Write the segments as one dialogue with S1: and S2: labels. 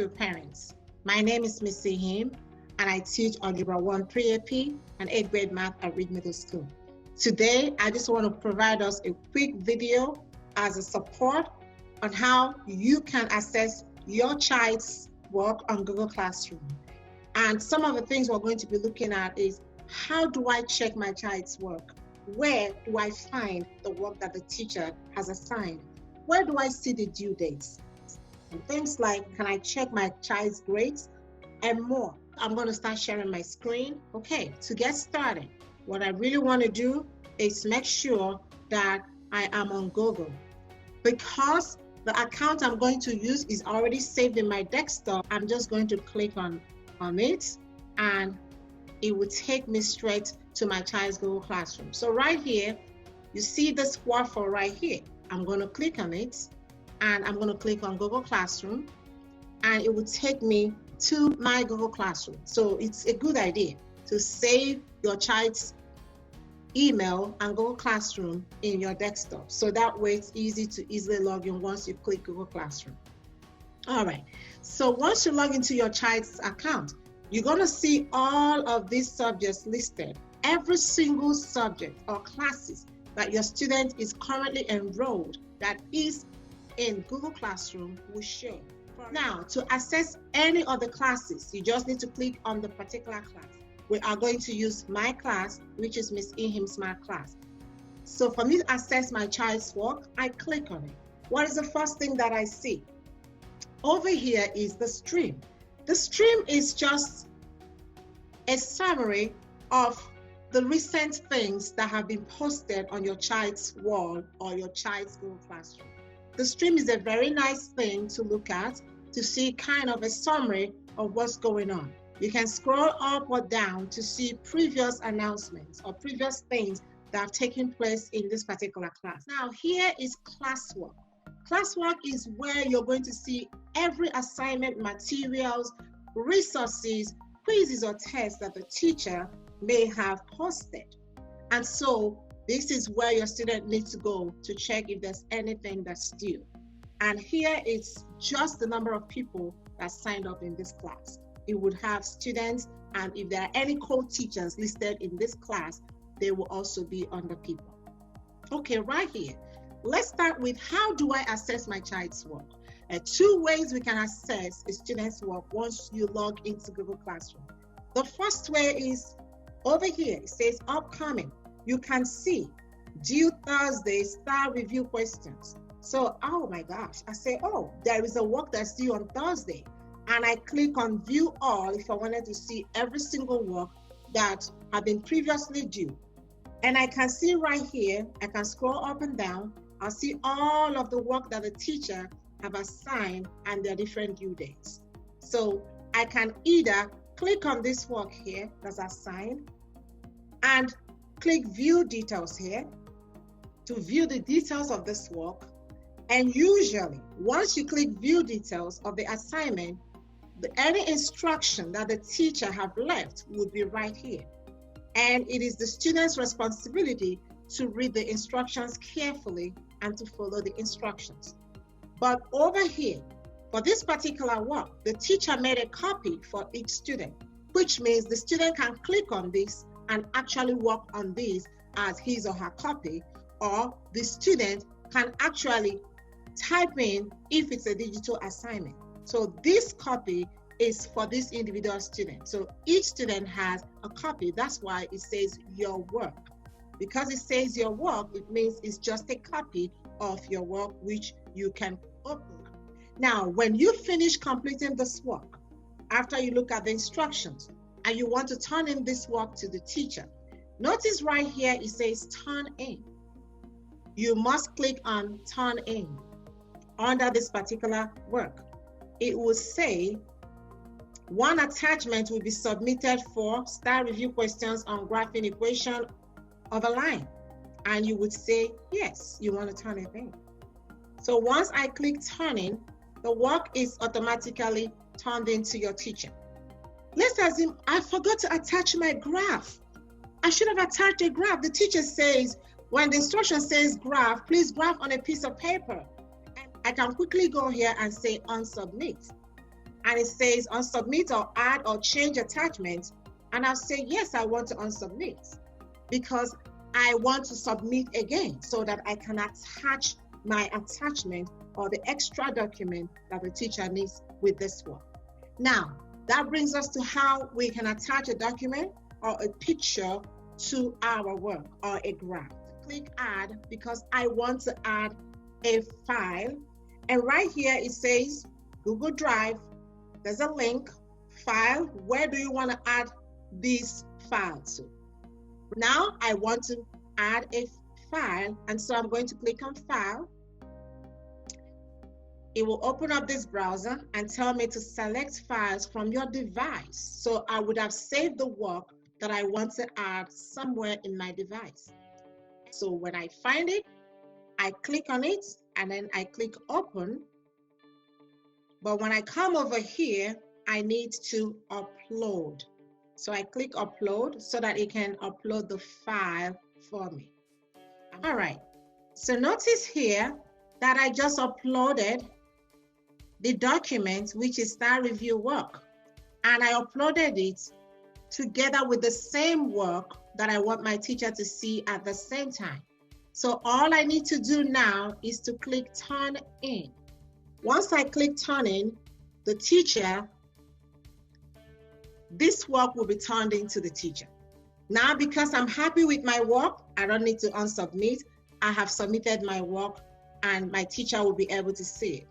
S1: School parents. My name is Miss Him, and I teach Algebra 1 Pre-AP and 8th grade math at Reed Middle School. Today, I just want to provide us a quick video as a support on how you can assess your child's work on Google Classroom. And some of the things we're going to be looking at is, how do I check my child's work? Where do I find the work that the teacher has assigned? Where do I see the due dates? And things like, can I check my child's grades and more? I'm going to start sharing my screen. Okay, to get started, what I really want to do is make sure that I am on Google. Because the account I'm going to use is already saved in my desktop, I'm just going to click on it and it will take me straight to my child's Google Classroom. So right here, you see this waffle right here. I'm going to click on it and I'm going to click on Google Classroom and it will take me to my Google Classroom. So it's a good idea to save your child's email and Google Classroom in your desktop. So that way it's easy to easily log in once you click Google Classroom. All right, so once you log into your child's account, you're going to see all of these subjects listed. Every single subject or classes that your student is currently enrolled that is in Google Classroom will show. Now, to access any of the classes, you just need to click on the particular class. We are going to use my class, which is Miss Ihim's math class. So for me to access my child's work, I click on it. What is the first thing that I see? Over here is the stream. The stream is just a summary of the recent things that have been posted on your child's wall or your child's Google Classroom. The stream is a very nice thing to look at to see kind of a summary of what's going on. You can scroll up or down to see previous announcements or previous things that have taken place in this particular class. Now, here is classwork. Classwork is where you're going to see every assignment, materials, resources, quizzes or tests that the teacher may have posted. And so this is where your student needs to go to check if there's anything that's due. And here is just the number of people that signed up in this class. It would have students, and if there are any co-teachers listed in this class, they will also be under people. Okay, right here, let's start with, how do I assess my child's work? Two ways we can assess a student's work once you log into Google Classroom. The first way is over here. It says upcoming. You can see due Thursday star review questions. So, oh my gosh, I say, oh, there is a work that's due on Thursday. And I click on view all if I wanted to see every single work that have been previously due. And I can see right here, I can scroll up and down. I'll see all of the work that the teacher have assigned and their different due dates. So I can either click on this work here that's assigned and click view details here to view the details of this work. And usually, once you click view details of the assignment, any instruction that the teacher have left would be right here. And it is the student's responsibility to read the instructions carefully and to follow the instructions. But over here, for this particular work, the teacher made a copy for each student, which means the student can click on this and actually work on this as his or her copy, or the student can actually type in if it's a digital assignment. So this copy is for this individual student. So each student has a copy. That's why it says your work. Because it says your work, it means it's just a copy of your work which you can open. Now, when you finish completing this work, after you look at the instructions and you want to turn in this work to the teacher, notice right here it says turn in. You must click on turn in under this particular work. It will say one attachment will be submitted for star review questions on graphing equation of a line. And you would say, yes, you want to turn it in. So once I click turn in, the work is automatically turned into your teacher. Let's assume I forgot to attach my graph. I should have attached a graph. The teacher says, when the instruction says graph, please graph on a piece of paper. And I can quickly go here and say unsubmit. and it says unsubmit or add or change attachment, and I'll say, yes, I want to unsubmit because I want to submit again so that I can attach my attachment or the extra document that the teacher needs with this work. Now, that brings us to how we can attach a document or a picture to our work or a graph. Click add because I want to add a file, and right here it says Google Drive. There's a link, file. Where do you want to add this file to? Now I want to add a file, and so I'm going to click on file. It will open up this browser and tell me to select files from your device. So I would have saved the work that I want to add somewhere in my device. So when I find it, I click on it and then I click open. But when I come over here, I need to upload. So I click upload so that it can upload the file for me. All right, so notice here that I just uploaded the document, which is Star Review work, and I uploaded it together with the same work that I want my teacher to see at the same time. So all I need to do now is to click turn in. Once I click turn in, the teacher, this work will be turned into the teacher. Now, because I'm happy with my work, I don't need to unsubmit. I have submitted my work and my teacher will be able to see it.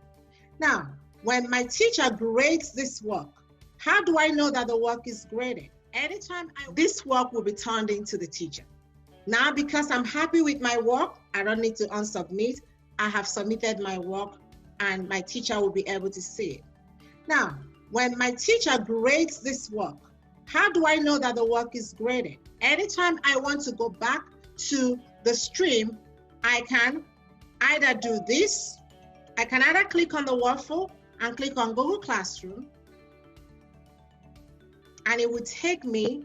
S1: Now, when my teacher grades this work, how do I know that the work is graded? Anytime this work will be turned into the teacher. Now, because I'm happy with my work, I don't need to unsubmit. I have submitted my work and my teacher will be able to see it. Now, when my teacher grades this work, how do I know that the work is graded? Anytime I want to go back to the stream, I can either do this. I can either click on the waffle and click on Google Classroom, and it will take me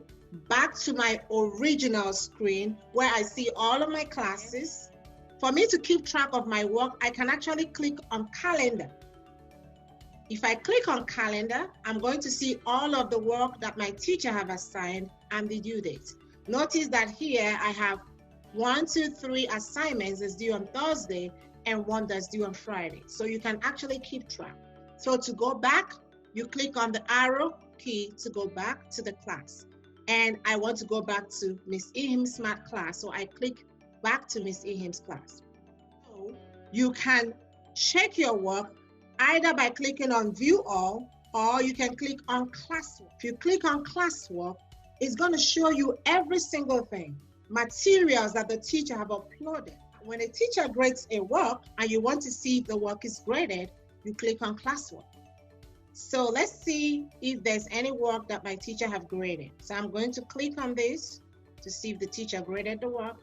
S1: back to my original screen where I see all of my classes. For me to keep track of my work, I can actually click on calendar. If I click on calendar, I'm going to see all of the work that my teacher have assigned and the due date. Notice that here I have 1, 2, 3 assignments that's due on Thursday and 1 that's due on Friday. So you can actually keep track. So to go back, you click on the arrow key to go back to the class. And I want to go back to Miss Ehim's Smart class. So I click back to Miss Ehim's class. So you can check your work either by clicking on View All, or you can click on Classwork. If you click on Classwork, it's going to show you every single thing, materials that the teacher have uploaded. When a teacher grades a work and you want to see if the work is graded, you click on Classwork. So let's see if there's any work that my teacher have graded. So I'm going to click on this to see if the teacher graded the work.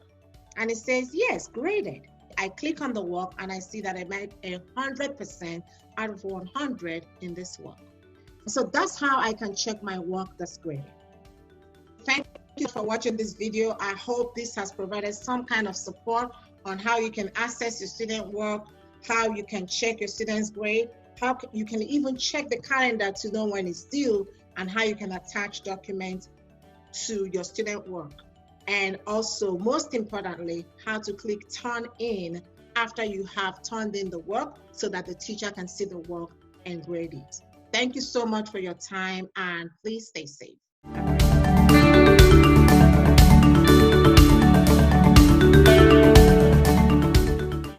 S1: And it says, yes, graded. I click on the work and I see that I made 100% out of 100 in this work. So that's how I can check my work that's graded. Thank you for watching this video. I hope this has provided some kind of support on how you can access your student work, how you can check your students' grade, how you can even check the calendar to know when it's due, and how you can attach documents to your student work. And also, most importantly, how to click turn in after you have turned in the work so that the teacher can see the work and grade it. Thank you so much for your time, and please stay safe.